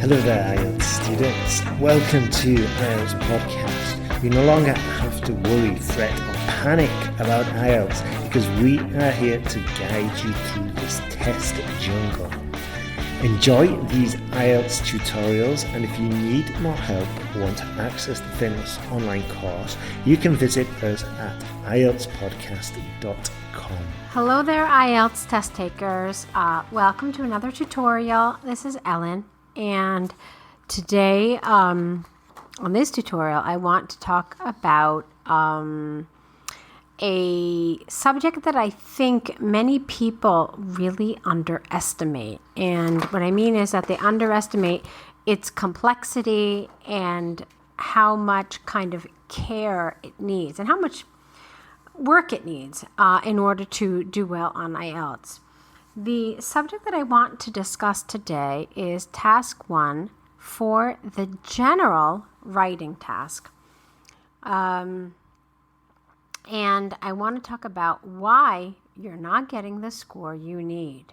Hello there, IELTS students. Welcome to IELTS Podcast. You no longer have to worry, fret, or panic about IELTS because we are here to guide you through this test jungle. Enjoy these IELTS tutorials, and if you need more help or want to access the famous online course, you can visit us at IELTSPodcast.com. Hello there, IELTS test takers. Welcome to another tutorial. This is Ellen, and today on this tutorial I want to talk about a subject that I think many people really underestimate. And what I mean is that they underestimate its complexity and how much kind of care it needs and how much work it needs in order to do well on IELTS. The subject that I want to discuss today is Task 1 for the general writing task. And I want to talk about why you're not getting the score you need.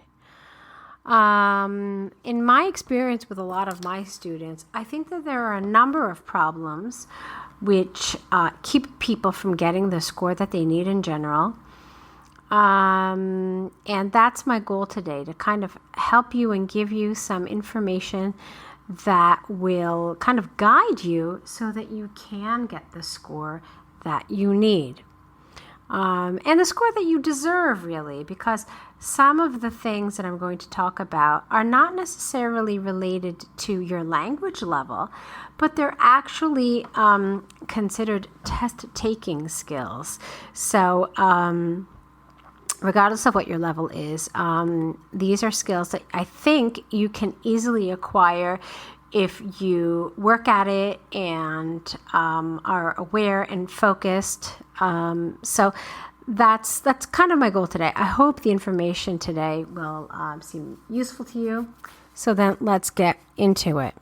In my experience with a lot of my students, I think that there are a number of problems which keep people from getting the score that they need in general. And that's my goal today, to kind of help you and give you some information that will kind of guide you so that you can get the score that you need. And the score that you deserve, really, because some of the things that I'm going to talk about are not necessarily related to your language level, but they're actually considered test-taking skills. So regardless of what your level is, these are skills that I think you can easily acquire if you work at it and are aware and focused. So that's kind of my goal today. I hope the information today will seem useful to you. So then let's get into it.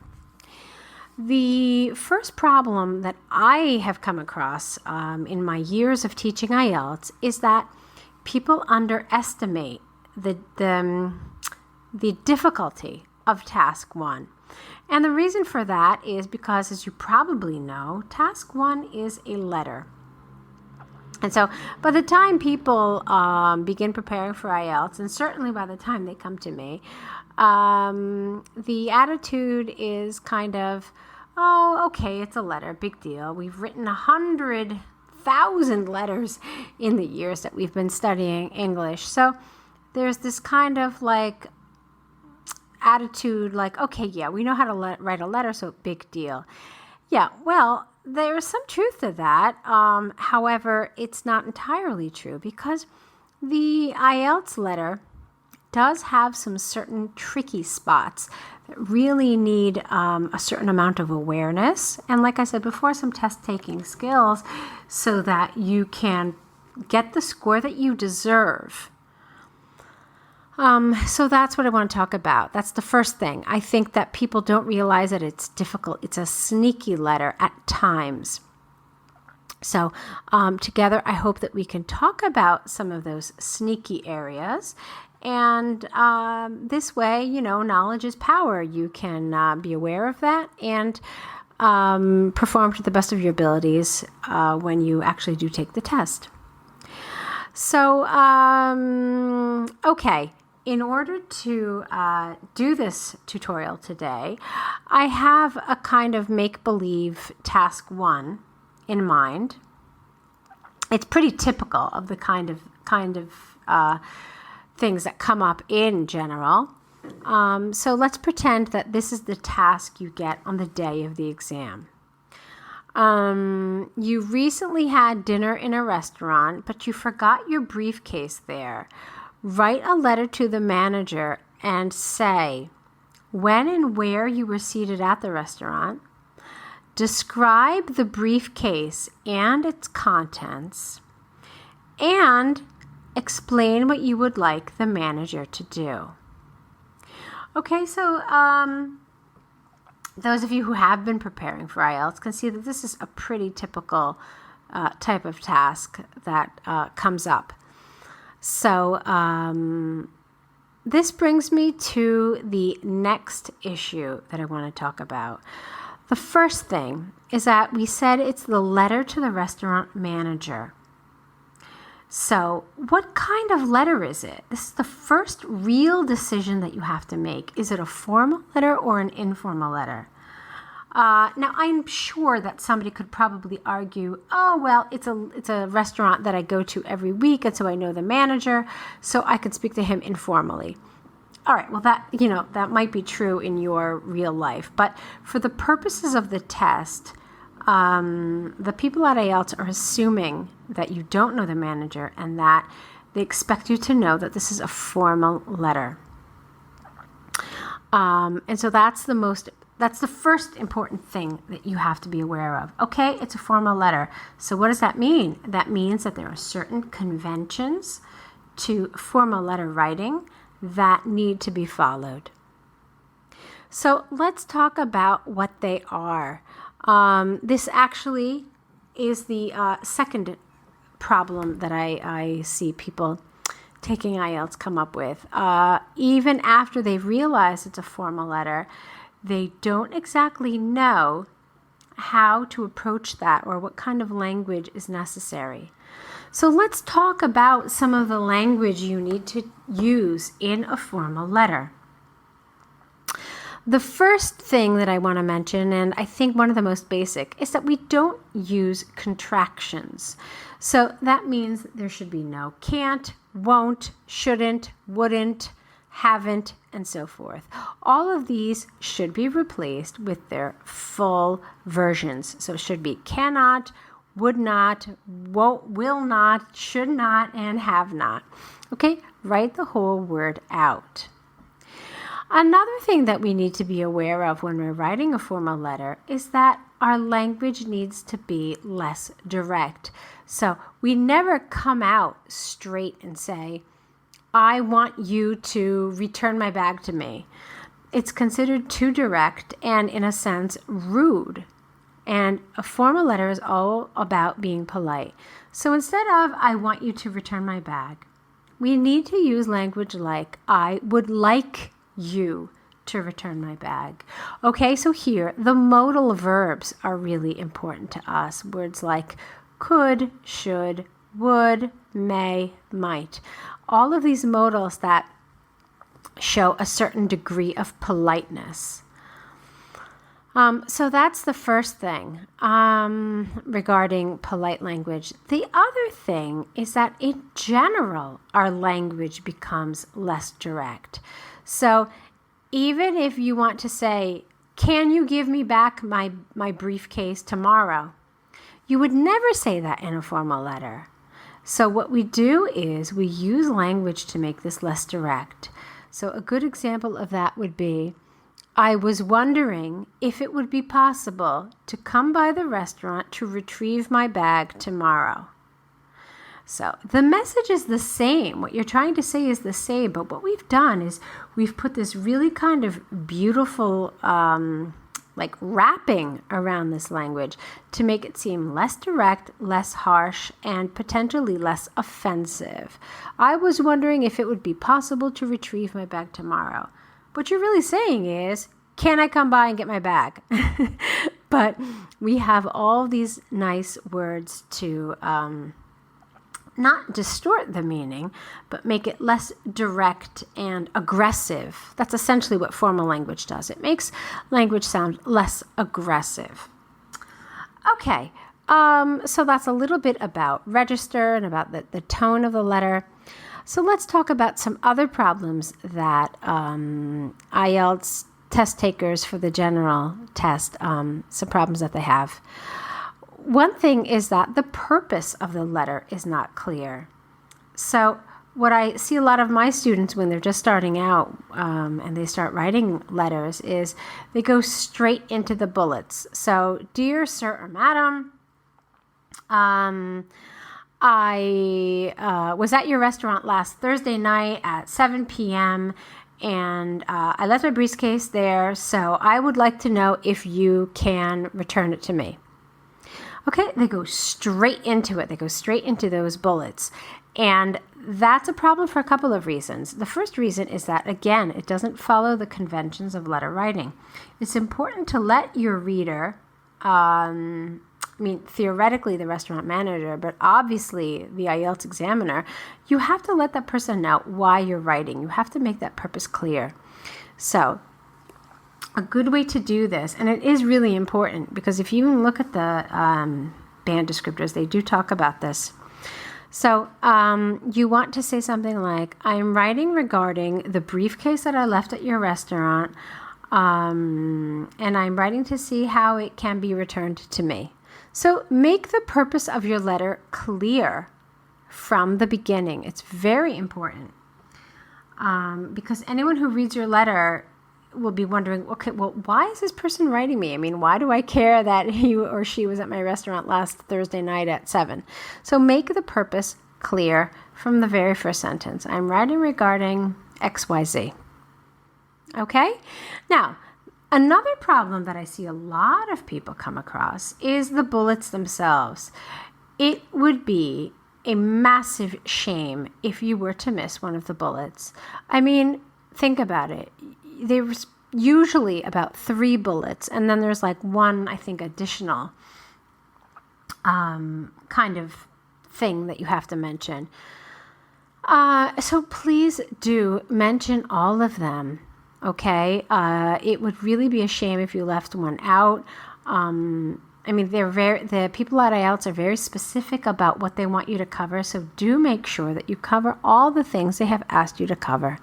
The first problem that I have come across in my years of teaching IELTS is that people underestimate the difficulty of Task 1. And the reason for that is because, as you probably know, Task 1 is a letter. And so by the time people begin preparing for IELTS, and certainly by the time they come to me, the attitude is kind of, oh, okay, it's a letter, big deal. We've written 100,000 letters in the years that we've been studying English. So there's this kind of like attitude like, okay, yeah, we know how to write a letter, so big deal. Yeah, well, there's some truth to that. However, it's not entirely true because the IELTS letter does have some certain tricky spots that really need a certain amount of awareness. And like I said before, some test-taking skills so that you can get the score that you deserve. So that's what I want to talk about. That's the first thing. I think that people don't realize that it's difficult. It's a sneaky letter at times. So together, I hope that we can talk about some of those sneaky areas. And this way, you know, knowledge is power. You can be aware of that and perform to the best of your abilities when you actually do take the test. So, okay. In order to do this tutorial today, I have a kind of make-believe Task 1 in mind. It's pretty typical of the kind of things that come up in general. So let's pretend that this is the task you get on the day of the exam. You recently had dinner in a restaurant, but you forgot your briefcase there. Write a letter to the manager and say when and where you were seated at the restaurant. Describe the briefcase and its contents, and explain what you would like the manager to do. Okay, so those of you who have been preparing for IELTS can see that this is a pretty typical type of task that comes up. So this brings me to the next issue that I want to talk about. The first thing is that we said it's the letter to the restaurant manager. So what kind of letter is it? This is the first real decision that you have to make. Is it a formal letter or an informal letter? Now, I'm sure that somebody could probably argue, oh, well, it's a restaurant that I go to every week, and so I know the manager, so I could speak to him informally. All right, well, that might be true in your real life. But for the purposes of the test, the people at IELTS are assuming that you don't know the manager and that they expect you to know that this is a formal letter. And so that's the first important thing that you have to be aware of. Okay, it's a formal letter. So what does that mean? That means that there are certain conventions to formal letter writing that need to be followed. So let's talk about what they are. This actually is the second problem that I see people taking IELTS come up with. Even after they've realized it's a formal letter, they don't exactly know how to approach that or what kind of language is necessary. So let's talk about some of the language you need to use in a formal letter. The first thing that I want to mention, and I think one of the most basic, is that we don't use contractions. So that means there should be no can't, won't, shouldn't, wouldn't, haven't, and so forth. All of these should be replaced with their full versions. So it should be cannot, would not, won't, will not, should not, and have not. Okay, write the whole word out. Another thing that we need to be aware of when we're writing a formal letter is that our language needs to be less direct. So we never come out straight and say, I want you to return my bag to me. It's considered too direct and, in a sense, rude. And a formal letter is all about being polite. So instead of, I want you to return my bag, we need to use language like, I would like you to return my bag. Okay, so here, the modal verbs are really important to us. Words like could, should, would, may, might. All of these modals that show a certain degree of politeness. So that's the first thing regarding polite language. The other thing is that in general, our language becomes less direct. So even if you want to say, can you give me back my briefcase tomorrow? You would never say that in a formal letter. So what we do is we use language to make this less direct. So a good example of that would be, I was wondering if it would be possible to come by the restaurant to retrieve my bag tomorrow. So the message is the same. What you're trying to say is the same, but what we've done is we've put this really kind of beautiful wrapping around this language to make it seem less direct, less harsh, and potentially less offensive. I was wondering if it would be possible to retrieve my bag tomorrow. What you're really saying is, can I come by and get my bag? But we have all these nice words to not distort the meaning, but make it less direct and aggressive. That's essentially what formal language does. It makes language sound less aggressive. Okay, so that's a little bit about register and about the tone of the letter. So let's talk about some other problems that IELTS test takers for the general test, some problems that they have. One thing is that the purpose of the letter is not clear. So what I see a lot of my students when they're just starting out and they start writing letters is they go straight into the bullets. So, dear sir or madam, I was at your restaurant last Thursday night at 7 p.m. and I left my briefcase there, so I would like to know if you can return it to me. Okay, they go straight into it. They go straight into those bullets. And that's a problem for a couple of reasons. The first reason is that, again, it doesn't follow the conventions of letter writing. It's important to let your reader, theoretically the restaurant manager, but obviously the IELTS examiner, you have to let that person know why you're writing. You have to make that purpose clear. So a good way to do this, and it is really important because if you look at the band descriptors, they do talk about this. So you want to say something like, I'm writing regarding the briefcase that I left at your restaurant, and I'm writing to see how it can be returned to me. So make the purpose of your letter clear from the beginning. It's very important because anyone who reads your letter will be wondering, okay, well, why is this person writing me? I mean, why do I care that he or she was at my restaurant last Thursday night at 7? So make the purpose clear from the very first sentence. I'm writing regarding XYZ. Okay? Now, another problem that I see a lot of people come across is the bullets themselves. It would be a massive shame if you were to miss one of the bullets. I mean, think about it. There's usually about 3 bullets, and then there's like one, I think, additional kind of thing that you have to mention. So please do mention all of them, okay? It would really be a shame if you left one out. The people at IELTS are very specific about what they want you to cover, so do make sure that you cover all the things they have asked you to cover.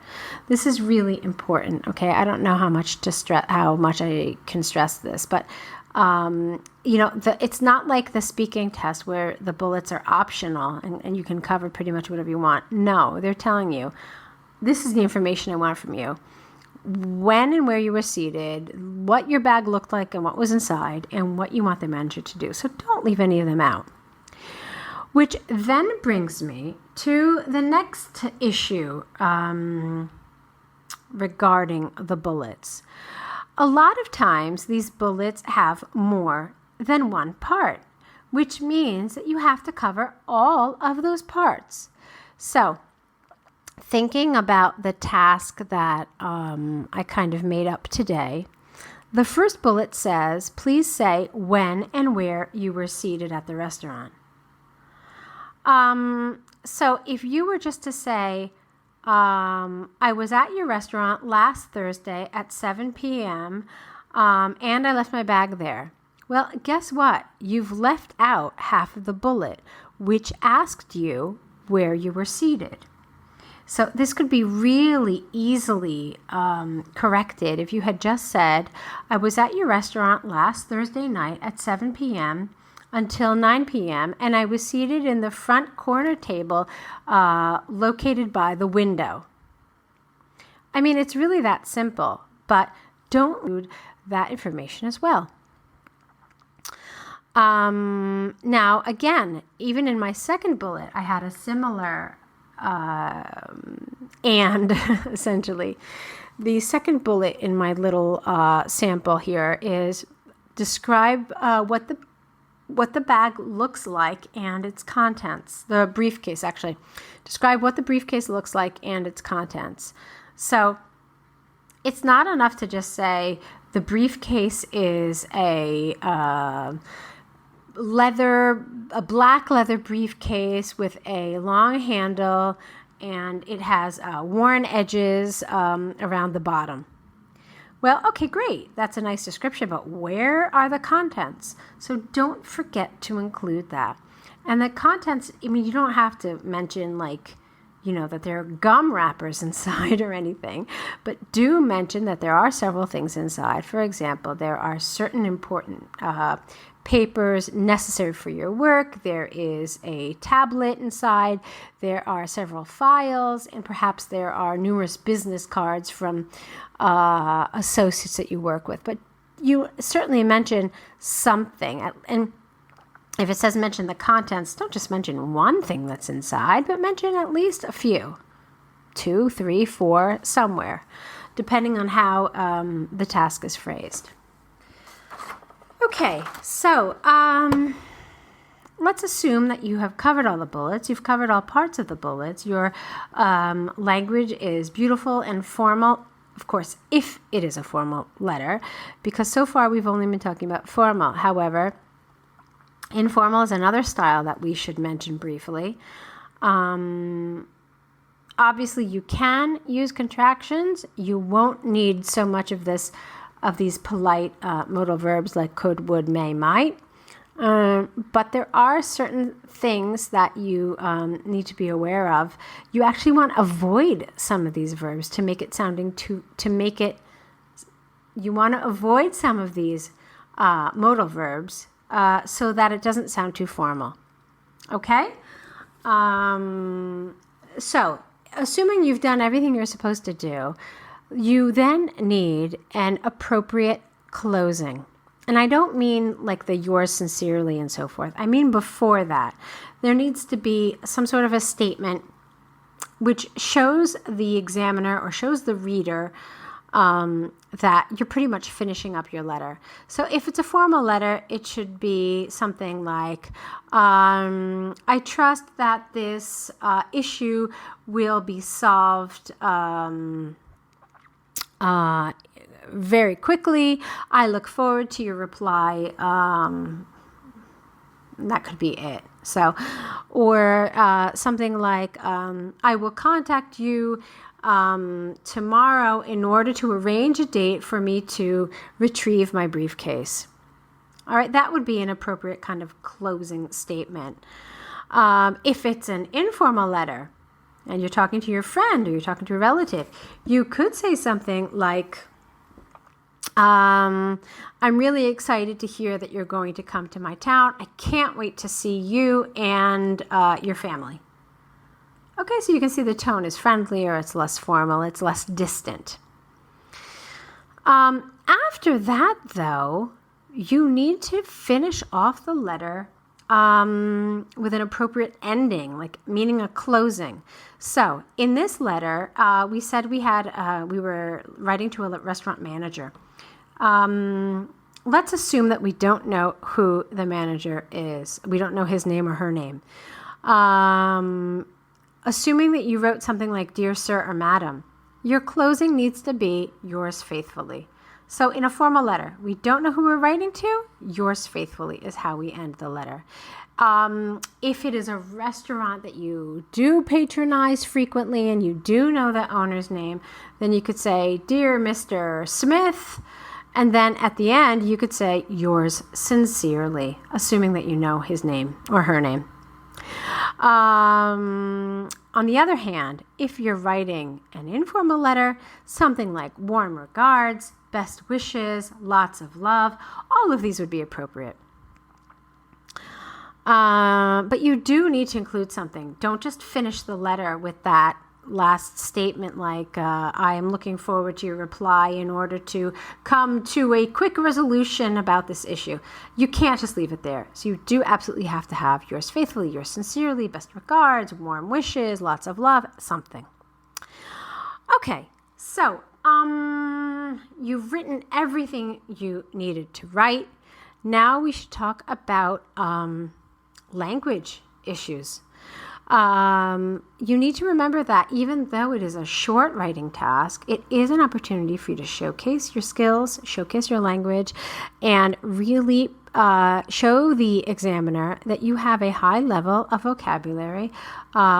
This is really important, okay? I don't know how much I can stress this, but it's not like the speaking test where the bullets are optional and you can cover pretty much whatever you want. No, they're telling you, this is the information I want from you. When and where you were seated, what your bag looked like and what was inside, and what you want the manager to do. So don't leave any of them out. Which then brings me to the next issue regarding the bullets. A lot of times these bullets have more than one part, which means that you have to cover all of those parts. So thinking about the task that I kind of made up today, the first bullet says, please say when and where you were seated at the restaurant. So if you were just to say, I was at your restaurant last Thursday at 7 p.m. And I left my bag there. Well, guess what? You've left out half of the bullet, which asked you where you were seated. So this could be really easily corrected if you had just said, I was at your restaurant last Thursday night at 7 p.m. until 9 p.m. and I was seated in the front corner table located by the window. I mean, it's really that simple, but don't include that information as well. Now, again, even in my second bullet, I had a similar and essentially. The second bullet in my little sample here is describe what the bag looks like and its contents. The briefcase, actually. Describe what the briefcase looks like and its contents. So it's not enough to just say the briefcase is a black leather briefcase with a long handle, and it has worn edges around the bottom. Well, okay, great. That's a nice description, but where are the contents? So don't forget to include that. And the contents, I mean, you don't have to mention that there are gum wrappers inside or anything, but do mention that there are several things inside. For example, there are certain important papers necessary for your work. There is a tablet inside. There are several files, and perhaps there are numerous business cards from associates that you work with. But you certainly mention something. And if it says mention the contents, don't just mention one thing that's inside, but mention at least a few. 2, 3, 4, somewhere, depending on how the task is phrased. Okay, so let's assume that you have covered all the bullets. You've covered all parts of the bullets. Your language is beautiful and formal. Of course, if it is a formal letter, because so far we've only been talking about formal. However, informal is another style that we should mention briefly. Obviously, you can use contractions. You won't need so much of these polite modal verbs like could, would, may, might. But there are certain things that you need to be aware of. You actually want to avoid some of these verbs to make it you want to avoid some of these modal verbs so that it doesn't sound too formal. Okay? So, assuming you've done everything you're supposed to do, you then need an appropriate closing. And I don't mean like the yours sincerely and so forth. I mean before that. There needs to be some sort of a statement which shows the examiner or shows the reader that you're pretty much finishing up your letter. So if it's a formal letter, it should be something like, I trust that this issue will be solved very quickly. I look forward to your reply. That could be it. So, or something like, I will contact you tomorrow in order to arrange a date for me to retrieve my briefcase. All right, that would be an appropriate kind of closing statement. If it's an informal letter and you're talking to your friend or you're talking to a relative, you could say something like, I'm really excited to hear that you're going to come to my town. I can't wait to see you and your family. Okay, so you can see the tone is friendlier, it's less formal, it's less distant. After that, though, you need to finish off the letter with an appropriate ending, like meaning a closing. So in this letter, we said we were writing to a restaurant manager. Let's assume that we don't know who the manager is. We don't know his name or her name. Assuming that you wrote something like Dear Sir or Madam, your closing needs to be yours faithfully. So in a formal letter, we don't know who we're writing to. Yours faithfully is how we end the letter. If it is a restaurant that you do patronize frequently and you do know the owner's name, then you could say, Dear Mr. Smith. And then at the end, you could say, yours sincerely, assuming that you know his name or her name. On the other hand, if you're writing an informal letter, something like warm regards, best wishes, lots of love, all of these would be appropriate. But you do need to include something. Don't just finish the letter with that last statement like, I am looking forward to your reply in order to come to a quick resolution about this issue. You can't just leave it there. So you do absolutely have to have yours faithfully, yours sincerely, best regards, warm wishes, lots of love, something. Okay, so you've written everything you needed to write. Now we should talk about language issues. You need to remember that even though it is a short writing task, it is an opportunity for you to showcase your skills, showcase your language, and really show the examiner that you have a high level of vocabulary,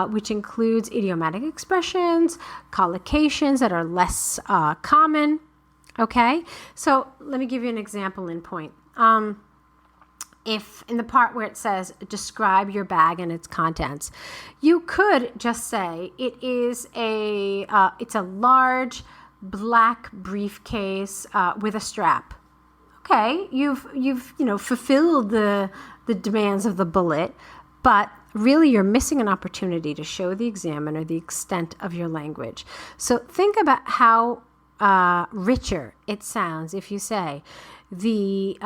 which includes idiomatic expressions, collocations that are less common. Okay, so let me give you an example in point. If in the part where it says describe your bag and its contents, you could just say it's a large black briefcase with a strap. Okay, you've fulfilled the demands of the bullet, but really you're missing an opportunity to show the examiner the extent of your language. So think about how richer it sounds if you say, the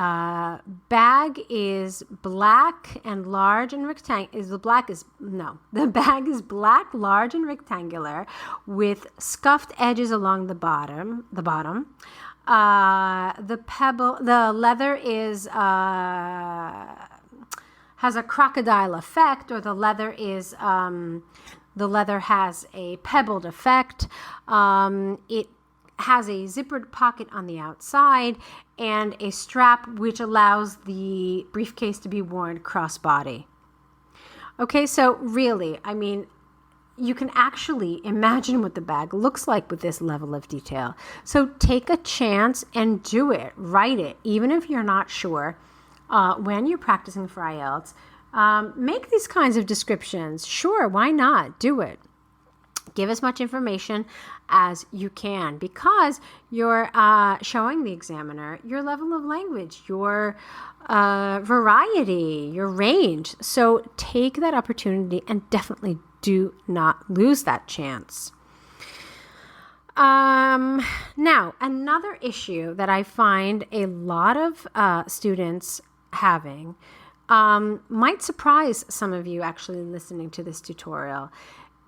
bag is black and large and rectangular. The bag is black, large and rectangular, with scuffed edges along the bottom. The leather is has a crocodile effect, or the leather has a pebbled effect. It has a zippered pocket on the outside and a strap which allows the briefcase to be worn crossbody. Okay, so really, I mean, you can actually imagine what the bag looks like with this level of detail. So take a chance and do it. Write it, even if you're not sure. When you're practicing for IELTS, make these kinds of descriptions. Sure, why not? Do it. Give as much information as you can, because you're showing the examiner your level of language, your variety, your range. So take that opportunity and definitely do not lose that chance. Now, another issue that I find a lot of students having might surprise some of you actually listening to this tutorial.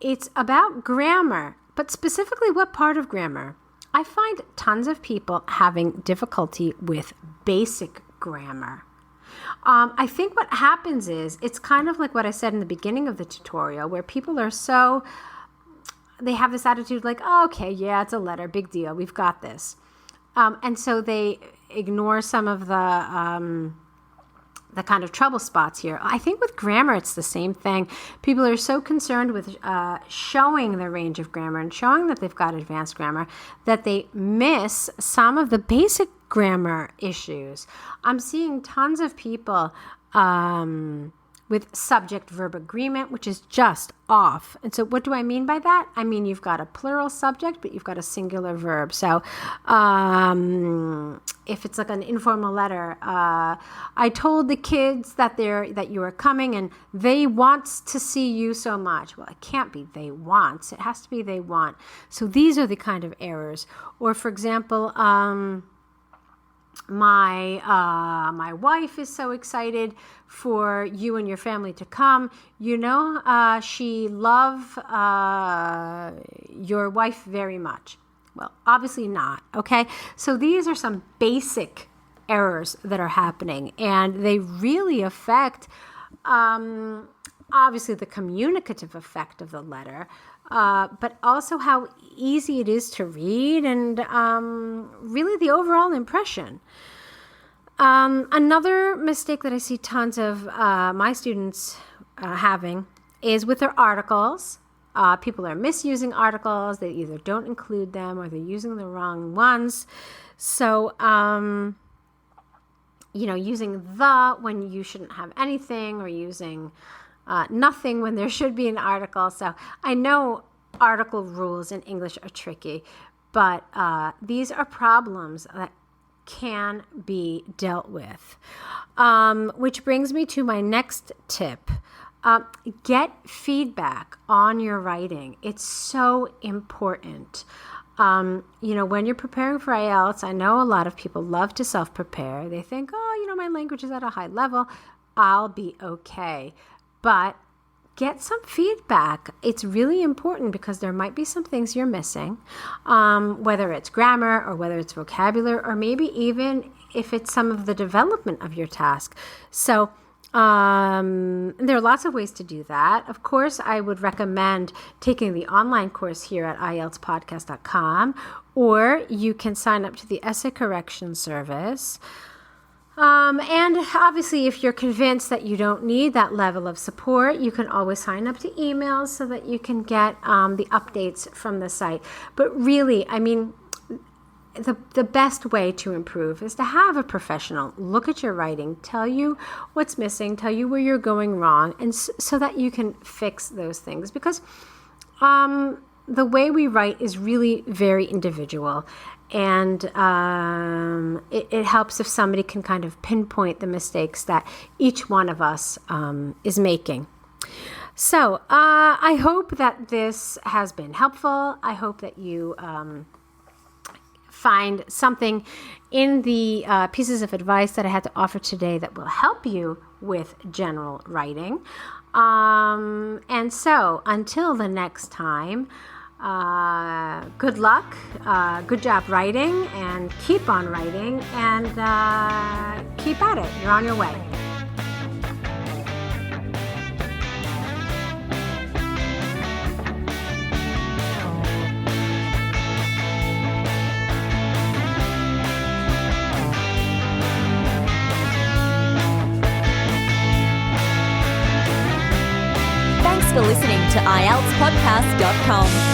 It's about grammar, but specifically what part of grammar? I find tons of people having difficulty with basic grammar. I think what happens is, it's kind of like what I said in the beginning of the tutorial, where people are they have this attitude like, oh, okay, yeah, it's a letter, big deal, we've got this. And so they ignore some of the kind of trouble spots here. I think with grammar, it's the same thing. People are so concerned with showing the range of grammar and showing that they've got advanced grammar that they miss some of the basic grammar issues. I'm seeing tons of people with subject-verb agreement, which is just off. And so what do I mean by that? I mean, you've got a plural subject, but you've got a singular verb. So if it's like an informal letter, I told the kids that you are coming and they want to see you so much. Well, it can't be they want. It has to be they want. So these are the kind of errors. Or for example, my wife is so excited for you and your family to come. You know, she loves your wife very much. Well, obviously not, okay? So these are some basic errors that are happening, and they really affect, obviously, the communicative effect of the letter, but also how easy it is to read and really the overall impression. Another mistake that I see tons of my students having is with their articles. People are misusing articles. They either don't include them or they're using the wrong ones. So, using the when you shouldn't have anything, or using nothing when there should be an article. So I know article rules in English are tricky, but these are problems that can be dealt with. Which brings me to my next tip. Get feedback on your writing. It's so important. When you're preparing for IELTS, I know a lot of people love to self-prepare. They think, my language is at a high level, I'll be okay. But get some feedback. It's really important because there might be some things you're missing, whether it's grammar or whether it's vocabulary, or maybe even if it's some of the development of your task. So there are lots of ways to do that. Of course, I would recommend taking the online course here at IELTSPodcast.com, or you can sign up to the essay correction service. And obviously, if you're convinced that you don't need that level of support, you can always sign up to emails so that you can get the updates from the site. But really, I mean, the best way to improve is to have a professional look at your writing, tell you what's missing, tell you where you're going wrong, and so that you can fix those things. Because the way we write is really very individual. And it helps if somebody can kind of pinpoint the mistakes that each one of us is making. So I hope that this has been helpful. I hope that you find something in the pieces of advice that I had to offer today that will help you with general writing. And so until the next time, good luck, good job writing, and keep on writing, and keep at it. You're on your way. Thanks for listening to IELTSPodcast.com.